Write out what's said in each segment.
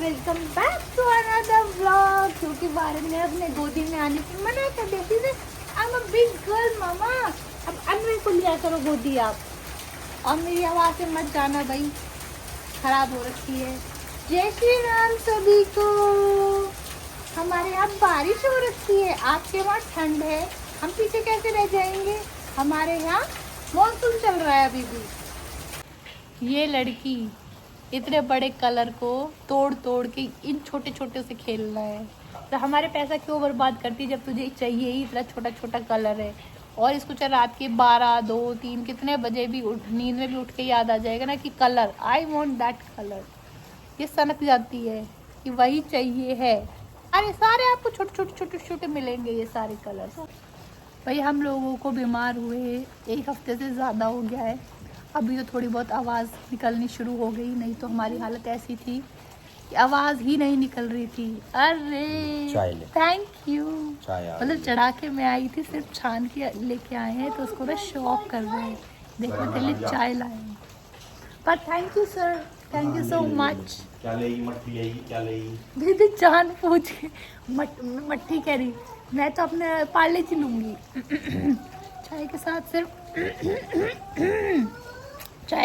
Welcome back to another vlog. क्योंकि वारन ने अपने गोदी में आने की मना कर देती थी। I am a big girl mama, अब अनवर को लिया करो गोदी आप। और मेरी आवाज़ से मत जाना भाई, खराब हो रखी है। जय श्री राम सभी को। हमारे यहाँ बारिश हो रखी है, आपके वहाँ ठंड है, हम पीछे कैसे रह जाएंगे। हमारे यहाँ मॉनसून चल रहा है अभी भी। ये लड़की इतने बड़े कलर को तोड़ तोड़ के इन छोटे छोटे से खेलना है, तो हमारे पैसा क्यों बर्बाद करती जब तुझे चाहिए ही इतना छोटा छोटा कलर है। और इसको चाहे रात के 12, 2, 3 कितने बजे भी नींद में भी उठ के याद आ जाएगा ना कि colour, I want that colour. ये सनक जाती है कि वही चाहिए है। अरे सारे आपको छोटे छोटे छोटे छोटे मिलेंगे ये सारे कलर। भाई हम लोगों को बीमार हुए 1 हफ्ते से ज़्यादा हो गया है। अभी तो थोड़ी बहुत आवाज़ निकलनी शुरू हो गई, नहीं तो हमारी हालत ऐसी थी कि आवाज़ ही नहीं निकल रही थी। अरे थैंक यू, मतलब चढ़ा के मैं आई थी, सिर्फ छान के लेके आए हैं तो उसको ना शो ऑफ कर रहे हैं। देखो तेरे लिए चाय लाए हैं। पर thank you sir, thank you so much. क्या लेगी? मट्टी लेगी? क्या लेगी? दीदी जान पूछ के मट्टी कह रही, मैं तो अपने पार्ले जी लूँगी। चाय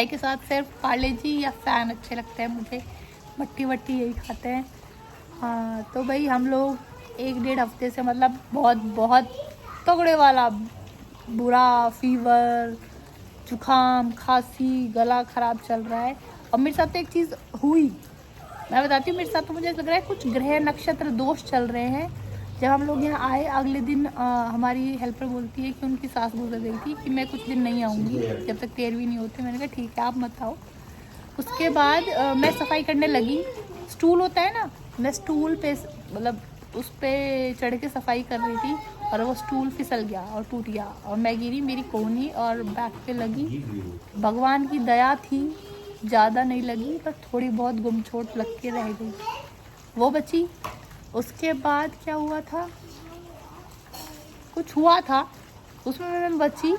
के साथ सिर्फ पार्ले जी या फैन अच्छे लगते हैं मुझे, मट्टी वट्टी यही खाते हैं। हाँ तो भाई हम लोग 1-1.5 हफ्ते से मतलब बहुत तगड़े वाला बुरा फीवर, जुकाम, खांसी, गला ख़राब चल रहा है। और मेरे साथ तो एक चीज़ हुई, मैं बताती हूँ। मेरे साथ तो मुझे लग रहा है कुछ ग्रह नक्षत्र दोष चल रहे हैं। जब हम लोग यहाँ आए अगले दिन हमारी हेल्पर बोलती है कि उनकी सास गुजर गई थी, कि मैं कुछ दिन नहीं आऊँगी जब तक 13वीं नहीं होती। मैंने कहा ठीक है आप मत आओ। उसके बाद मैं सफाई करने लगी। स्टूल होता है ना, मैं स्टूल पे मतलब उस पर चढ़ के सफाई कर रही थी और वो स्टूल फिसल गया और टूट गया और मैं गिरी, मेरी कोहनी और बैक पे लगी। भगवान की दया थी, ज़्यादा नहीं लगी पर थोड़ी बहुत गुमचोट लग के रह गई, वो बची। उसके बाद क्या हुआ था, कुछ हुआ था उसमें मैं बची।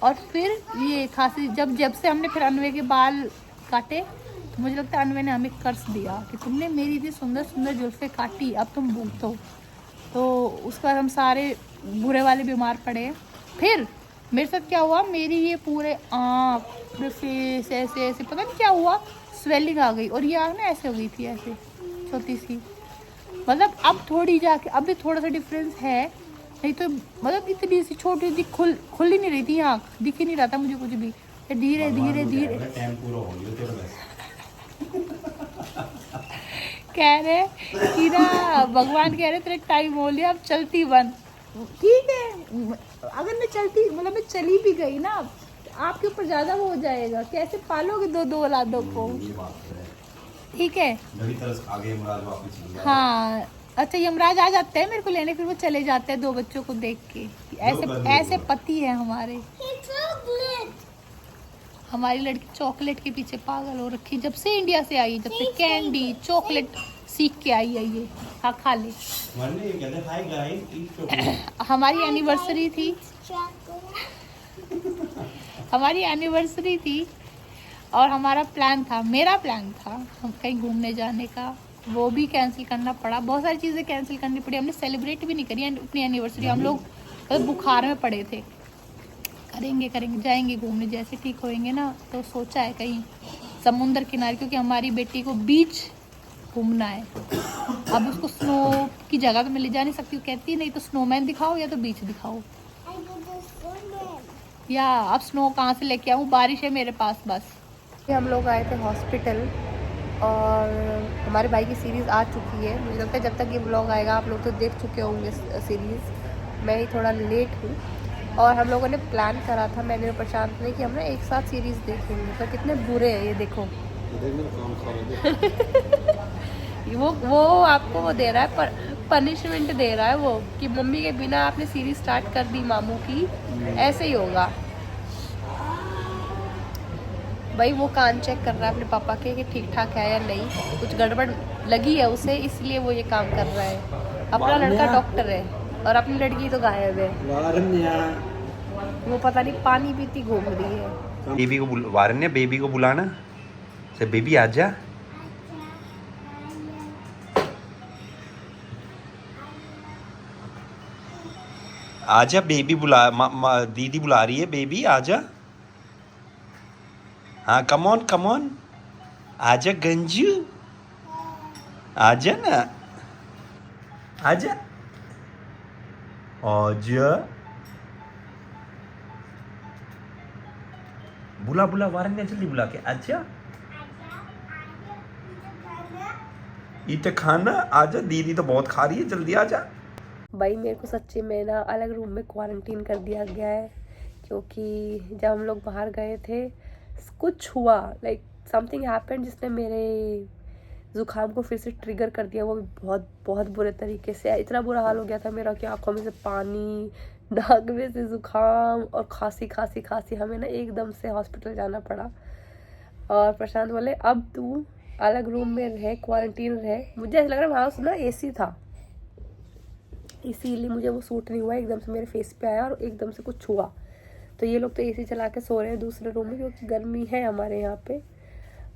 और फिर ये खांसी, जब से हमने फिर अनवे के बाल काटे तो मुझे लगता है अनवे ने हमें कर्ज दिया कि तुमने मेरी इतनी सुंदर सुंदर जुल्फ़ें काटी, अब तुम भुगतो। तो उस पर हम सारे बुरे वाले बीमार पड़े। फिर मेरे साथ क्या हुआ, मेरी ये पूरे आँख, फेस ऐसे ऐसे पता नहीं क्या हुआ, स्वेलिंग आ गई। और ये आँख ना ऐसे हो गई थी, ऐसे छोटी सी। मतलब अब थोड़ी जाके अब भी थोड़ा सा डिफरेंस है, नहीं तो मतलब इतनी सी छोटी सी खुल ही नहीं रही थी आँख, दिख ही नहीं रहा था मुझे कुछ भी। धीरे धीरे धीरे कह रहे कि ना, भगवान कह रहे तेरे टाइम हो लिया, अब चलती बन। ठीक है, अगर मैं चलती मतलब मैं चली भी गई ना, आपके ऊपर ज़्यादा वो हो जाएगा, कैसे पालोगे दो औलादों को। ठीक है हाँ, अच्छा यमराज आ जाते हैं मेरे को लेने, फिर वो चले जाते हैं 2 बच्चों को देख के। ऐसे पति है हमारे। हमारी लड़की चॉकलेट के पीछे पागल हो रखी, जब से इंडिया से आई, जब से कैंडी चॉकलेट सीख के आई है ये। हाँ खा ले। हमारी एनिवर्सरी थी और हमारा प्लान था, मेरा प्लान था हम कहीं घूमने जाने का, वो भी कैंसिल करना पड़ा। बहुत सारी चीज़ें कैंसिल करनी पड़ी, हमने सेलिब्रेट भी नहीं करी अपनी एनिवर्सरी। हम लोग मतलब बुखार में पड़े थे, करेंगे जाएंगे घूमने, जैसे ठीक होएंगे ना तो सोचा है कहीं समुंदर किनारे, क्योंकि हमारी बेटी को बीच घूमना है। अब उसको स्नो की जगह तो मैं ले जा नहीं सकती, कहती नहीं तो स्नोमैन दिखाओ या तो बीच दिखाओ। या अब स्नो कहाँ से लेके आऊँ, बारिश है मेरे पास बस। हम लोग आए थे हॉस्पिटल और हमारे भाई की सीरीज़ आ चुकी है। मुझे लगता है जब तक ये ब्लॉग आएगा आप लोग तो देख चुके होंगे सीरीज़। मैं ही थोड़ा लेट हूँ और हम लोगों ने प्लान करा था, मैंने और प्रशांत ने, कि हम ना एक साथ सीरीज़ देखेंगे। पर कितने बुरे हैं ये देखो। वो आपको वो दे रहा है, पर पनिशमेंट दे रहा है वो, कि मम्मी के बिना आपने सीरीज़ स्टार्ट कर दी मामू की, ऐसे ही होगा। भाई वो कान चेक कर रहा है अपने पापा के कि ठीक ठाक है या नहीं, कुछ गड़बड़ लगी है उसे, इसलिए वो ये काम कर रहा है। अपना लड़का डॉक्टर है और अपनी लड़की तो गायब है, वो पता नहीं पानी पीती घूम रही है। बेबी को वारन्य, बेबी को बुलाना, से बेबी आजा। आजा बेबी दीदी बुला रही है बेबी आजा। हाँ कम ऑन आजा गंजू आजा ना आजा आजा बुला वारन्या जल्दी बुला के आजा इतना खाना आजा दीदी तो बहुत खा रही है जल्दी आजा। भाई मेरे को सच्ची में ना अलग रूम में क्वारंटीन कर दिया गया है क्योंकि जब हम लोग बाहर गए थे कुछ हुआ लाइक समथिंग हैपेंड जिसने मेरे ज़ुकाम को फिर से ट्रिगर कर दिया। वो भी बहुत बहुत बुरे तरीके से। इतना बुरा हाल हो गया था मेरा कि आंखों में से पानी, नाक में से ज़ुकाम और खांसी हमें ना एकदम से हॉस्पिटल जाना पड़ा। और प्रशांत बोले अब तू अलग रूम में रहे, क्वारंटीन रहे। मुझे ऐसा लग रहा है वहाँ से ना एसी था, इसीलिए मुझे वो सूट नहीं हुआ। एकदम से मेरे फेस पे आया और एकदम से कुछ हुआ। तो ये लोग तो एसी चला के सो रहे हैं दूसरे रूम में क्योंकि गर्मी है हमारे यहाँ पे।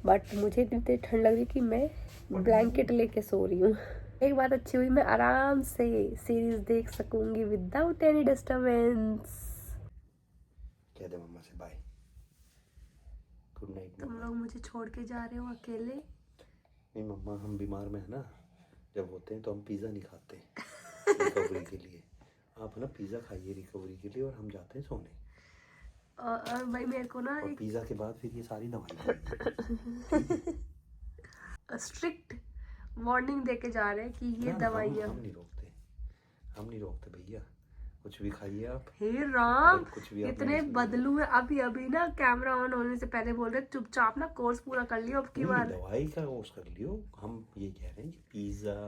बट मुझे इतनी ठंड लग रही कि मैं ब्लैंकेट लेके सो रही हूँ। एक बात अच्छी हुई, मैं आराम से सीरीज देख सकूंगी विदाउट एनी डिस्टर्बेंस। कह दे मम्मा से बाय, गुड नाइट। तुम लोग मुझे छोड़ के जा रहे हो अकेले? नहीं मम्मा, हम बीमार में है ना, जब होते हैं तो हम पिज़्ज़ा नहीं खाते रिकवरी के लिए। आप ना पिज़्ज़ा खाइए रिकवरी के लिए और हम जाते हैं सोने। और भाई मेरे को ना और पिज़्ज़ा के बाद फिर ये सारी दवाई स्ट्रिक्ट वार्निंग देके जा रहे हैं कि ये दवाइयाँ हम नहीं रोकते भैया, कुछ भी खाइए आप। हे राम, कुछ भी इतने बदलू है। अभी ना कैमरा ऑन होने से पहले बोल रहे चुपचाप ना कोर्स पूरा कर लियो अब की बार। दवाई का कोर्स कर लियो। हम ये कह रहे हैं कि pizza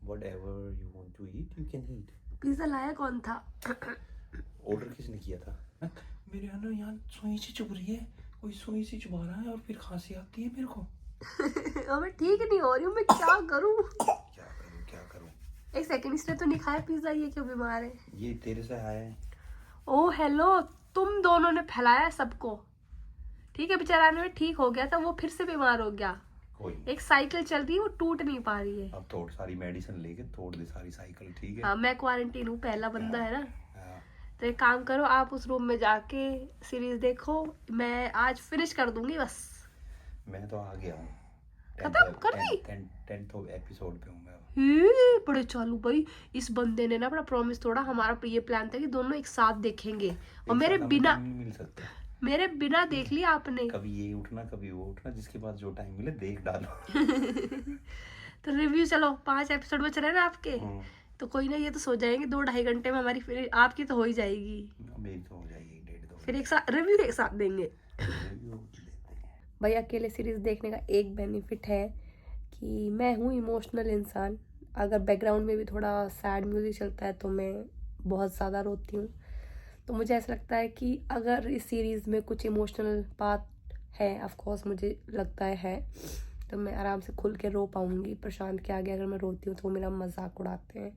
whatever you want to eat you can eat। Pizza लाया कौन था? ऑर्डर किसने किया था? मेरे यहाँ सुई सी चुभ रही है, कोई सुई सी चुभा रहा है और फिर खांसी आती है मेरे को। मैं ठीक नहीं हो रही हूँ, मैं क्या करूँ? क्या करूँ? एक सेकंड, इसने तो नहीं खाया पिज़्ज़ा, ये क्यों बीमार है? ये तेरे से आया है। ओ हेलो, तुम दोनों ने फैलाया सबको। ठीक है, बेचारा में ठीक हो गया था, वो फिर से बीमार हो गया। एक साइकिल चल रही है, वो टूट नहीं पा रही है। अब तोड़, सारी मेडिसिन लेके तोड़ दे सारी साइकिल, ठीक है? हाँ, मैं क्वारंटीन हूँ, पहला बंदा है ना। तो एक काम करो, आप उस रूम में जाके सीरीज देखो, मैं आज फिनिश कर दूंगी बस। मैं तो आ गया हूँ, खत्म कर दी। 10th एपिसोड पे हूँ मैं। बड़े चालू भाई, इस बंदे ने ना अपना प्रॉमिस तोड़ा। हमारा ये प्लान था कि दोनों एक साथ देखेंगे और मेरे बिना मिल सकते हैं। मेरे बिना देख लिया आपने। कभी ये उठना कभी वो उठना, जिसके पास जो टाइम मिले देख डालो। तो रिव्यू चलो, 5 एपिसोड बच रहे ना आपके, तो कोई ना, ये तो सो जाएंगे 2-2.5 घंटे में हमारी। फिर आपकी तो हो ही जाएगी, मेरी तो हो जाएगी 1.5-2। फिर एक साथ रिव्यू एक साथ देंगे। भाई अकेले सीरीज देखने का एक बेनिफिट है कि मैं हूँ इमोशनल इंसान। अगर बैकग्राउंड में भी थोड़ा सैड म्यूजिक चलता है तो मैं बहुत ज़्यादा रोती हूँ। तो मुझे ऐसा लगता है कि अगर इस सीरीज़ में कुछ इमोशनल पार्ट है, ऑफ कोर्स मुझे लगता है, तो मैं आराम से खुल के रो पाऊँगी। प्रशांत के आगे अगर मैं रोती हूँ तो वो मेरा मजाक उड़ाते हैं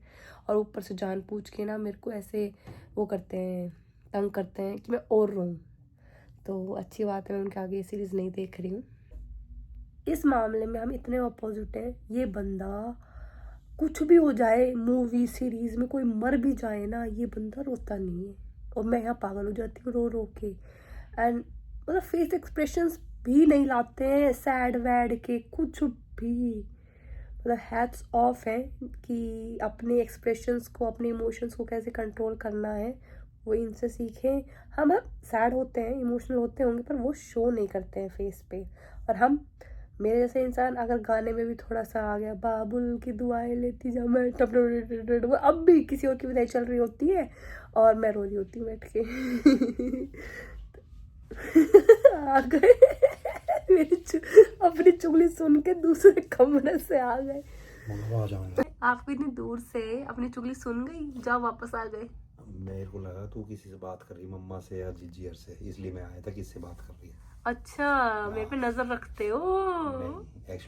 और ऊपर से जान पूछ के ना मेरे को ऐसे वो करते हैं, तंग करते हैं कि मैं और रोऊँ। तो अच्छी बात है, मैं उनके आगे ये सीरीज़ नहीं देख रही हूँ। इस मामले में हम इतने अपोजिट हैं। ये बंदा कुछ भी हो जाए, मूवी सीरीज़ में कोई मर भी जाए ना, ये बंदा रोता नहीं है और मैं यहाँ पागल हो जाती हूँ रो रो के। एंड मतलब फेस एक्सप्रेशंस भी नहीं लाते हैं सैड वैड के, कुछ भी। मतलब हैट्स ऑफ है कि अपने एक्सप्रेशंस को, अपने इमोशंस को कैसे कंट्रोल करना है, वो इनसे सीखें। हम सैड होते हैं, इमोशनल होते होंगे, पर वो शो नहीं करते हैं फेस पे। और हम, मेरे जैसे इंसान, अगर गाने में भी थोड़ा सा आ गया, बाबुल की दुआएं लेती जा मैं, अब भी किसी और की विदाई चल रही होती है और मैं रो रही होती हूँ बैठ के। आ गए मेरी अपनी चुगली सुन के दूसरे कमरे से आ गए। आपको इतनी दूर से अपनी चुगली सुन गई, जाओ वापस आ गए। मेरे को लगा तू किसी से बात कर रही, मम्मा से या जीजी से, इसलिए मैं आया था किससे बात कर रही है। अच्छा, मेरे पे नजर रखते हो?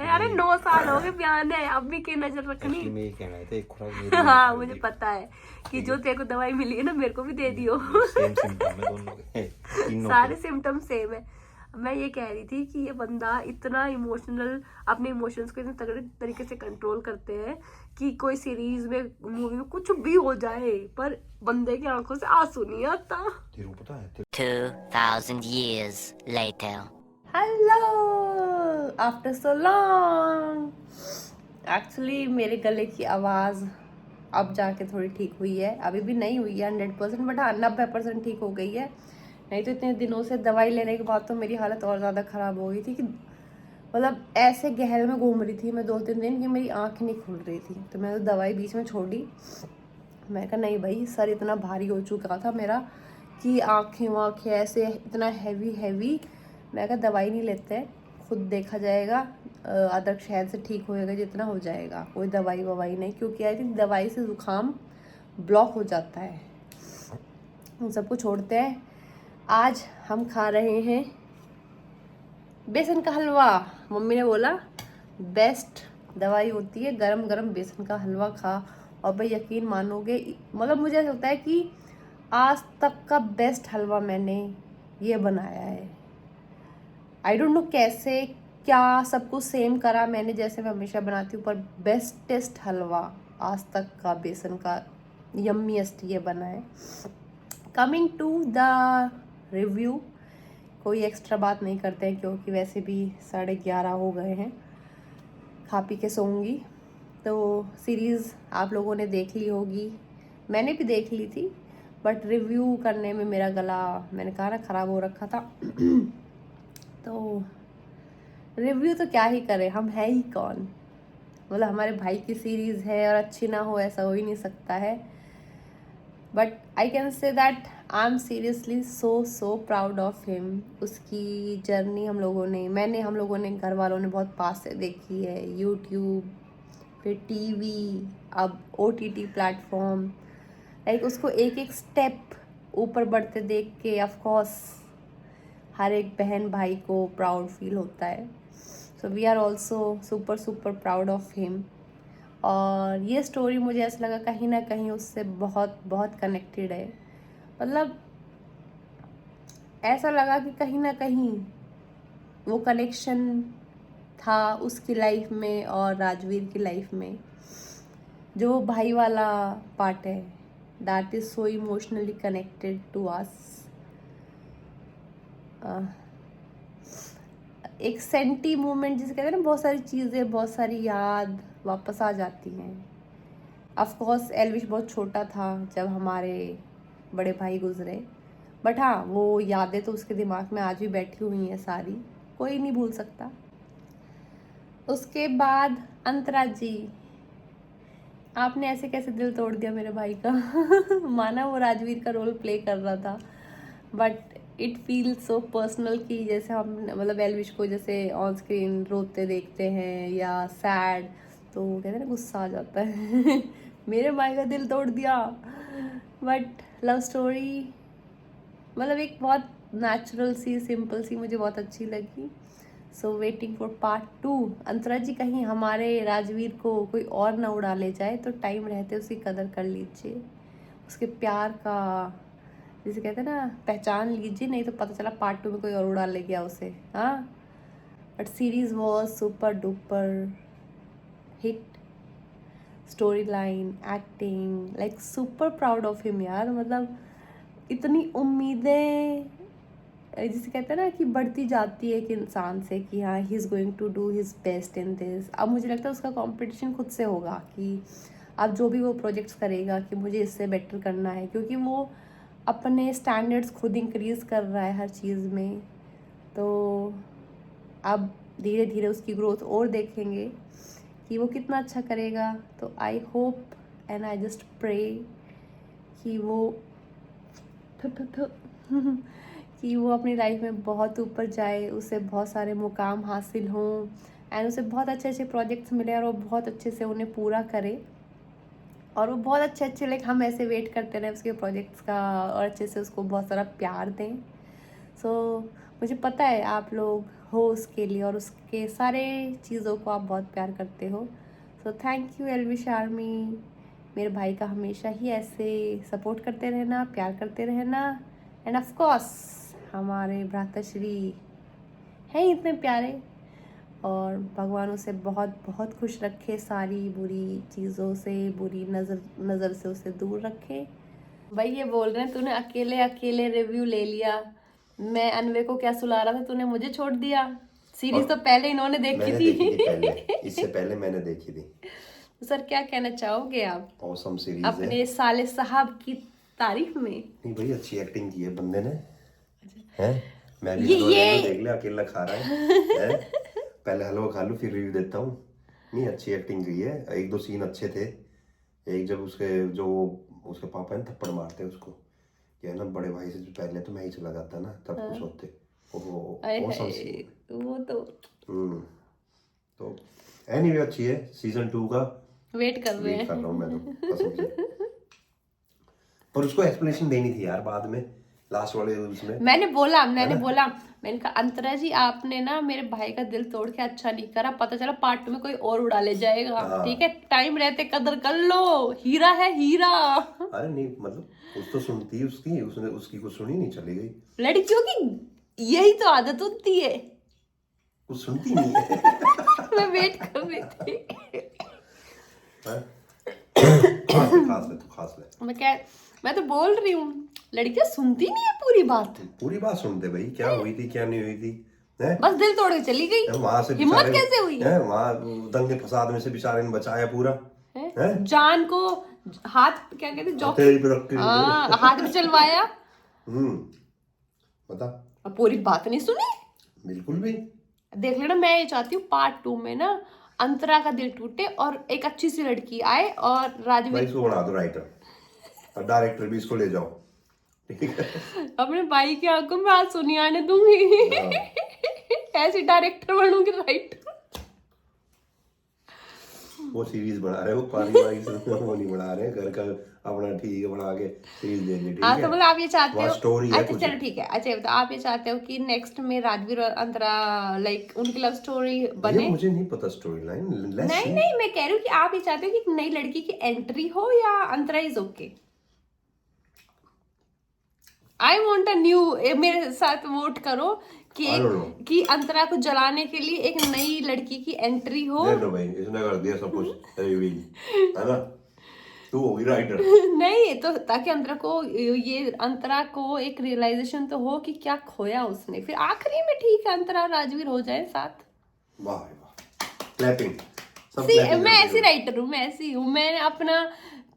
अरे 9 साल हो गए बयान है, अब भी क्या नजर रखनी? मैं ये कहना था, एक खुराक हाँ मुझे पता है कि जो तेरे को दवाई मिली है ना, मेरे को भी दे दियो। सेम सिम्टम है दोनों के, सारे सिम्टम सेम है। मैं ये कह रही थी कि ये बंदा इतना इमोशनल, अपने इमोशंस को इतने तगड़े तरीके से कंट्रोल करते हैं कि कोई सीरीज में, मूवी में कुछ भी हो जाए पर बंदे की आंखों से आंसू नहीं आता। तेरे को पता है 2,000 years later. Hello after so long. Actually मेरे गले की आवाज़ अब जाके थोड़ी ठीक हुई है, अभी भी नहीं हुई है 100%, बट हाँ 90% ठीक हो गई है। नहीं तो इतने दिनों से दवाई लेने के बाद तो मेरी हालत और ज़्यादा ख़राब हो गई थी कि मतलब ऐसे गहल में घूम रही थी मैं 2-3 दिन कि मेरी आँख नहीं खुल रही थी। तो मैंने तो दवाई बीच में छोड़ दी। मैं कहा नहीं भाई, सर इतना भारी हो चुका था मेरा कि आँखें ऐसे इतना हैवी। मैं कहा दवाई नहीं लेते, खुद देखा जाएगा, अदरक शहद से ठीक होएगा जितना हो जाएगा, कोई दवाई ववाई नहीं, क्योंकि आई थिंक दवाई से ज़ुकाम ब्लॉक हो जाता है। उन सबको छोड़ते हैं। आज हम खा रहे हैं बेसन का हलवा। मम्मी ने बोला बेस्ट दवाई होती है गरम गरम बेसन का हलवा खा, और भाई यकीन मानोगे, मतलब मुझे ऐसा लगता है कि आज तक का बेस्ट हलवा मैंने ये बनाया है। आई डोंट नो कैसे, क्या सब कुछ सेम करा मैंने जैसे मैं हमेशा बनाती हूँ, पर बेस्टेस्ट हलवा आज तक का बेसन का यम्मीएस्ट ये बना है। कमिंग टू द रिव्यू, कोई एक्स्ट्रा बात नहीं करते हैं क्योंकि वैसे भी 11:30 हो गए हैं, खा पी के सोऊंगी। तो सीरीज़ आप लोगों ने देख ली होगी, मैंने भी देख ली थी, बट रिव्यू करने में मेरा गला, मैंने कहा ना, ख़राब हो रखा था। तो रिव्यू तो क्या ही करें, हम है ही कौन, मतलब हमारे भाई की सीरीज़ है और अच्छी ना हो ऐसा हो ही नहीं सकता है। But I can say that I am seriously so proud of him. उसकी जर्नी हम लोगों ने घर वालों ने बहुत पास से देखी है, यूट्यूब, फिर टीवी, अब OTT प्लेटफॉर्म, लाइक उसको एक एक स्टेप ऊपर बढ़ते देख के ऑफ कोर्स हर एक बहन भाई को प्राउड फील होता है। So we are also super proud of him. और ये स्टोरी मुझे ऐसा लगा कहीं ना कहीं उससे बहुत कनेक्टेड है, मतलब ऐसा लगा कि कहीं ना कहीं वो कनेक्शन था उसकी लाइफ में और राजवीर की लाइफ में। जो भाई वाला पार्ट है, that is so emotionally connected to us. एक सेंटी मोमेंट जिसे कहते हैं ना, बहुत सारी चीज़ें, बहुत सारी याद वापस आ जाती हैं। ऑफ कोर्स एल्विश बहुत छोटा था जब हमारे बड़े भाई गुजरे, बट हाँ वो यादें तो उसके दिमाग में आज भी बैठी हुई हैं सारी, कोई नहीं भूल सकता। उसके बाद अंतरा जी, आपने ऐसे कैसे दिल तोड़ दिया मेरे भाई का। माना वो राजवीर का रोल प्ले कर रहा था, but it feel so personal कि जैसे हम, मतलब एल्विश को जैसे ऑन स्क्रीन रोते देखते हैं या सैड, तो कहते हैं ना गुस्सा आ जाता है। मेरे भाई का दिल तोड़ दिया। बट लव स्टोरी मतलब एक बहुत नेचुरल सी, सिंपल सी, मुझे बहुत अच्छी लगी। So waiting for part 2। अंतरा जी कहीं हमारे राजवीर को कोई और ना उड़ा ले जाए, तो टाइम रहते उसकी कदर कर लीजिए, उसके प्यार का जिसे कहते हैं ना पहचान लीजिए, नहीं तो पता चला पार्ट 2 में कोई और उड़ा ले गया उसे। हाँ, but series was super duper hit, story line, acting, like super proud of him यार। मतलब इतनी उम्मीदें जिसे कहते हैं ना कि बढ़ती जाती है एक इंसान से कि हाँ he is going to do his best in this. अब मुझे लगता है उसका कंपटीशन खुद से होगा कि अब जो भी वो प्रोजेक्ट्स करेगा कि मुझे इससे बेटर करना है, क्योंकि वो अपने स्टैंडर्ड्स खुद इंक्रीज़ कर रहा है हर चीज़ में। तो अब धीरे धीरे उसकी ग्रोथ और देखेंगे कि वो कितना अच्छा करेगा। तो I hope and I just pray कि वो कि वो अपनी लाइफ में बहुत ऊपर जाए, उसे बहुत सारे मुकाम हासिल हों एंड उसे बहुत अच्छे अच्छे प्रोजेक्ट्स मिले और वो बहुत अच्छे से उन्हें पूरा करे, और वो बहुत अच्छे अच्छे लाइक हम ऐसे वेट करते रहे उसके प्रोजेक्ट्स का, और अच्छे से उसको बहुत सारा प्यार दें। सो मुझे पता है आप लोग हो उसके लिए और उसके सारे चीज़ों को आप बहुत प्यार करते हो। So thank you Elvish army, मेरे भाई का हमेशा ही ऐसे सपोर्ट करते रहना, प्यार करते रहना, एंड ऑफ कोर्स हमारे भ्राताश्री हैं इतने प्यारे, और भगवान उसे बहुत बहुत खुश रखे, सारी बुरी चीज़ों से, बुरी नज़र से उसे दूर रखे। भाई ये बोल रहे हैं तूने अकेले अकेले रिव्यू ले लिया, मैं अनवे को क्या सुला रहा था, तूने मुझे छोड़ दिया। सीरीज तो पहले इन्होंने देखी मैंने थी। देखी थी पहले, इससे पहले मैंने देखी थी। तो सर क्या कहना चाहोगे आप ऑसम सीरीज अपने साले साहब की तारीफ में? नहीं भाई, अच्छी एक्टिंग की है बंदे ने, हैं? मैं भी देख लिया, अकेला खा रहा है? पहले हलवा खा लूं फिर रिव्यू देता हूँ। नहीं, अच्छी एक्टिंग की है, एक दो सीन अच्छे थे। एक जब उसके पापा है थप्पड़ मारते हैं उसको, क्या है ना, बड़े भाई से पहले तो मैं ही चला जाता ना, तब कुछ होते वो तो एनीवे अच्छी है। सीजन 2 का वेट कर रहे हैं। कर रहा हूँ मैं तो कसम से। पर उसको एक्सप्लेनेशन देनी थी यार बाद में, लास्ट वाले उसमें। मैंने बोला मैंने कहा अंतरा जी आपने ना मेरे भाई का दिल तोड़ के अच्छा नहीं करा, पता चला पार्ट 2 में कोई और उड़ा ले जाएगा। ठीक है, टाइम रहते कदर कर लो, हीरा है हीरा। अरे नहीं, मतलब कुछ तो सुनती उसकी, उसने उसकी कुछ सुनी नहीं, चली गई। लड़कियों की यही तो आदत होती है, कुछ सुनती नहीं है। मैं वेट कर रही थी। खास ले। मैं तो बोल रही हूँ लड़कियां सुनती नहीं है पूरी बात सुनते भाई, क्या हुई थी क्या नहीं हुई थी, है? बस दिल तोड़ के चली गई। वहां से हिम्मत कैसे हुई? वहां दंगे फसाद में से बेचारे ने बचाया पूरा, है? जान को हाथ क्या कहते हाथ में चलवाया। बता, अब पूरी बात नहीं सुनी बिल्कुल भी। देख लेना, मैं ये चाहती हूँ पार्ट 2 में ना अंतरा का दिल टूटे और एक अच्छी सी लड़की आए और राजवीर इसको बना दो राइटर और डायरेक्टर भी, इसको ले जाओ। ठीक है, अपने भाई की आंखों में आंसू नहीं आने दूंगी। ऐसी डायरेक्टर बनूंगी, राइटर। वो सीरीज बना रहे हो पारिवारिक से, वो नहीं बना रहे घर का अपना, ठीक है, बना के सीरीज दे दी। हाँ तो मतलब आप ये चाहते हो स्टोरी है। अच्छा चलो ठीक है, अच्छा तो आप ये चाहते हो कि नेक्स्ट में राजवीर और अंतरा लाइक उनकी लव स्टोरी बने? मुझे नहीं पता स्टोरी लाइन। नहीं मैं कह रही हूँ कि आप ये चाहते हो कि एक नई लड़की की एंट्री हो या Antara is okay? I want a new, मेरे साथ वोट करो कि अंतरा को जलाने के लिए एक नई लड़की की एंट्री हो। भाई इसने कर दिया सब कुछ रिवील, है ना, तू होगी राइटर। नहीं तो ताकि अंतरा को एक रियलाइजेशन तो हो कि क्या खोया उसने, फिर आखिरी में ठीक है अंतरा और राजवीर हो जाए साथ। वाह क्लैपिंग। मैं ऐसी राइटर हूँ, मैं ऐसी हूँ, मैंने अपना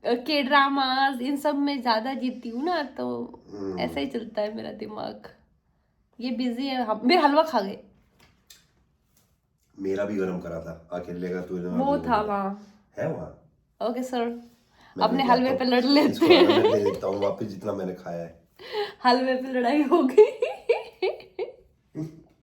के ड्रामास इन सब में ज्यादा जीती हूँ ना, तो ऐसा ही चलता है मेरा दिमाग। ये बिजी है, मेरे हलवा खा गए। मेरा भी गरम करा था अकेले का, तू वो था वहाँ है वहाँ। ओके सर, अपने हलवे पे लड़ लेते हैं। मैं दे देता हूँ वापस जितना मैंने खाया है। हलवे पे लड़ाई हो गई।